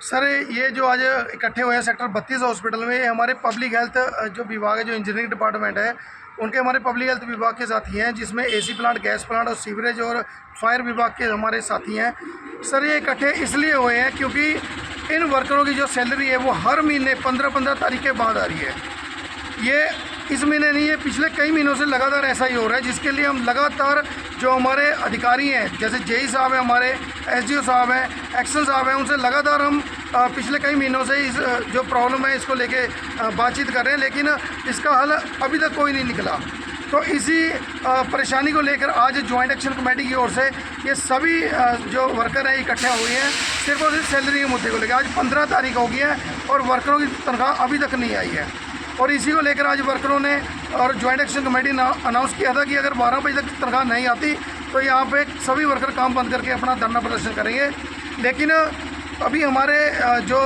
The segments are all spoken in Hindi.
सर ये जो आज इकट्ठे हुए हैं सेक्टर 32 हॉस्पिटल में, ये हमारे पब्लिक हेल्थ जो विभाग है, जो इंजीनियरिंग डिपार्टमेंट है, उनके हमारे पब्लिक हेल्थ विभाग के साथी हैं, जिसमें एसी प्लांट, गैस प्लांट और सीवरेज और फायर विभाग के हमारे साथी हैं। सर ये इकट्ठे इसलिए हुए हैं क्योंकि इन वर्करों की जो सैलरी है वो हर महीने 15-15 तारीख के बाद आ रही है। ये इस महीने नहीं, ये पिछले कई महीनों से लगातार ऐसा ही हो रहा है, जिसके लिए हम लगातार जो हमारे अधिकारी हैं, जैसे जेई साहब हैं, हमारे एसडीओ साहब हैं, एक्शन साहब हैं, उनसे लगातार हम पिछले कई महीनों से इस जो प्रॉब्लम है इसको लेके बातचीत कर रहे हैं, लेकिन इसका हल अभी तक कोई नहीं निकला। तो इसी परेशानी को लेकर आज जॉइंट एक्शन कमेटी की ओर से ये सभी जो वर्कर हैं इकट्ठे हुए हैं, सिर्फ और सिर्फ सैलरी के मुद्दे को लेकर। आज 15 तारीख हो गई है और वर्करों की तनख्वाह अभी तक नहीं आई है, और इसी को लेकर आज वर्करों ने और जॉइंट एक्शन कमेटी ने अनाउंस किया था कि अगर 12 बजे तक तनख्वाह नहीं आती तो यहाँ पे सभी वर्कर काम बंद करके अपना धरना प्रदर्शन करेंगे। लेकिन अभी हमारे जो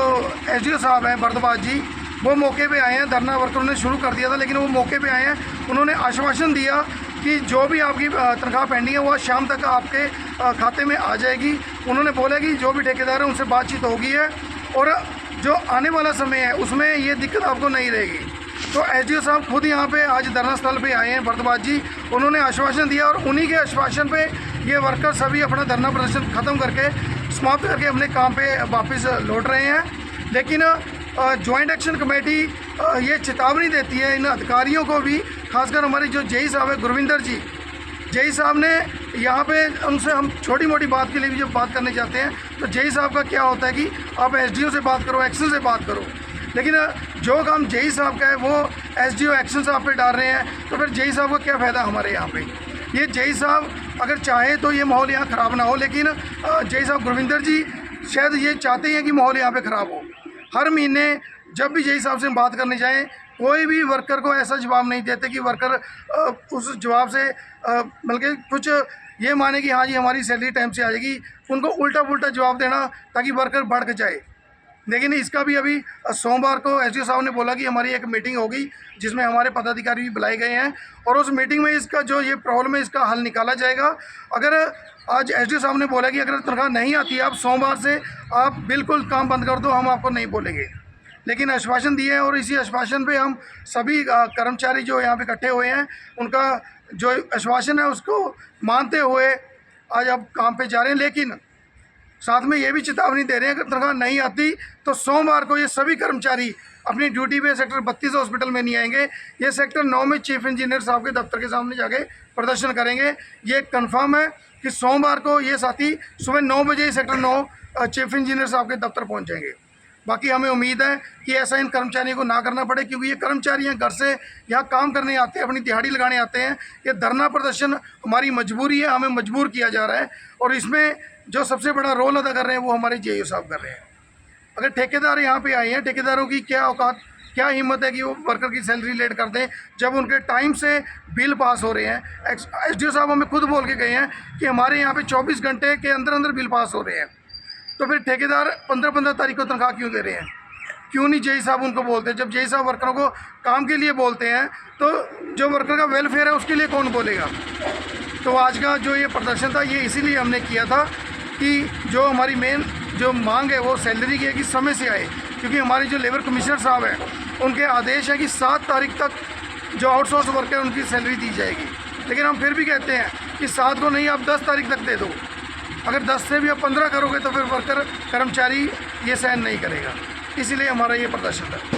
एसडीओ साहब हैं भरद्वाज जी, वो मौके पे आए हैं। धरना वर्करों ने शुरू कर दिया था, लेकिन वो मौके पे आए हैं। उन्होंने आश्वासन दिया कि जो भी आपकी तनख्वाह पेंडिंग है वो शाम तक आपके खाते में आ जाएगी। उन्होंने बोला कि जो भी ठेकेदार है उनसे बातचीत होगी है, और जो आने वाला समय है उसमें ये दिक्कत आपको नहीं रहेगी। तो एसडीओ साहब खुद यहाँ पे आज धरना स्थल पे आए हैं, भरद्वाज जी, उन्होंने आश्वासन दिया, और उन्हीं के आश्वासन पे ये वर्कर सभी अपना धरना प्रदर्शन ख़त्म करके, समाप्त करके अपने काम पे वापस लौट रहे हैं। लेकिन जॉइंट एक्शन कमेटी ये चेतावनी देती है इन अधिकारियों को भी, खासकर हमारे जो जेई साहब है गुरविंदर जी, जेई साहब ने यहाँ पे उनसे हम छोटी मोटी बात के लिए भी जब बात करने जाते हैं तो जेई साहब का क्या होता है कि आप एसडीओ से बात करो, एक्शन से बात करो। लेकिन जो काम जेई साहब का है वो एसडीओ एक्शन साहब पे डाल रहे हैं, तो फिर जेई साहब का क्या फ़ायदा हमारे यहाँ पे। ये जेई साहब अगर चाहे तो ये माहौल यहाँ ख़राब ना हो, लेकिन जेई साहब गुरविंदर जी शायद ये चाहते हैं कि माहौल यहाँ पे ख़राब हो। हर महीने जब भी जेई साहब से बात करने जाएँ, कोई भी वर्कर को ऐसा जवाब नहीं देते कि वर्कर उस जवाब से बल्कि कुछ ये माने कि हाँ जी हमारी सैलरी टाइम से आ जाएगी, उनको उल्टा पुल्टा जवाब देना ताकि वर्कर बढ़ के जाए। लेकिन इसका भी अभी सोमवार को एसडीओ साहब ने बोला कि हमारी एक मीटिंग होगी जिसमें हमारे पदाधिकारी भी बुलाए गए हैं, और उस मीटिंग में इसका जो ये प्रॉब्लम है इसका हल निकाला जाएगा। अगर आज एसडीओ साहब ने बोला कि अगर तनख्वाह नहीं आती है आप सोमवार से आप बिल्कुल काम बंद कर दो, हम आपको नहीं बोलेंगे, लेकिन आश्वासन दिए हैं, और इसी आश्वासन पे हम सभी कर्मचारी जो यहाँ पे इकट्ठे हुए हैं उनका जो आश्वासन है उसको मानते हुए आज अब काम पे जा रहे हैं। लेकिन साथ में ये भी चेतावनी दे रहे हैं अगर तनख्वाह नहीं आती तो सोमवार को ये सभी कर्मचारी अपनी ड्यूटी पे सेक्टर 32 हॉस्पिटल में नहीं आएंगे, ये सेक्टर 9 में चीफ इंजीनियर साहब के दफ्तर के सामने जाके प्रदर्शन करेंगे। ये कंफर्म है कि सोमवार को ये साथी सुबह 9 बजे सेक्टर 9 चीफ इंजीनियर साहब के दफ्तर पहुँच जाएंगे। बाकी हमें उम्मीद है कि ऐसा इन कर्मचारियों को ना करना पड़े, क्योंकि ये कर्मचारी हैं, घर से यहाँ काम करने आते हैं, अपनी दिहाड़ी लगाने आते हैं। ये धरना प्रदर्शन हमारी मजबूरी है, हमें मजबूर किया जा रहा है, और इसमें जो सबसे बड़ा रोल अदा कर रहे हैं वो हमारे जेईओ साहब कर रहे हैं। अगर ठेकेदार यहाँ पे आए हैं, ठेकेदारों की क्या औकात, क्या हिम्मत है कि वो वर्कर की सैलरी लेट कर दें जब उनके टाइम से बिल पास हो रहे हैं। एसडीओ साहब हमें खुद बोल के गए हैं कि हमारे यहाँ पे 24 घंटे के अंदर अंदर बिल पास हो रहे हैं, तो फिर ठेकेदार 15-15 तारीख को तनख्वाह क्यों दे रहे हैं? क्यों नहीं जेई साहब उनको बोलते? जब जेई साहब वर्करों को काम के लिए बोलते हैं तो जो वर्कर का वेलफेयर है उसके लिए कौन बोलेगा? तो आज का जो ये प्रदर्शन था ये इसीलिए हमने किया था कि जो हमारी मेन जो मांग है वो सैलरी की है कि समय से आए, क्योंकि हमारे जो लेबर कमिश्नर साहब हैं उनके आदेश है कि 7 तारीख तक जो आउटसोर्स वर्कर है उनकी सैलरी दी जाएगी। लेकिन हम फिर भी कहते हैं कि 7 को नहीं, आप 10 तारीख तक दे दो। अगर 10 से भी आप 15 करोगे तो फिर वर्कर कर्मचारी ये सहन नहीं करेगा, इसीलिए हमारा ये प्रदर्शन है।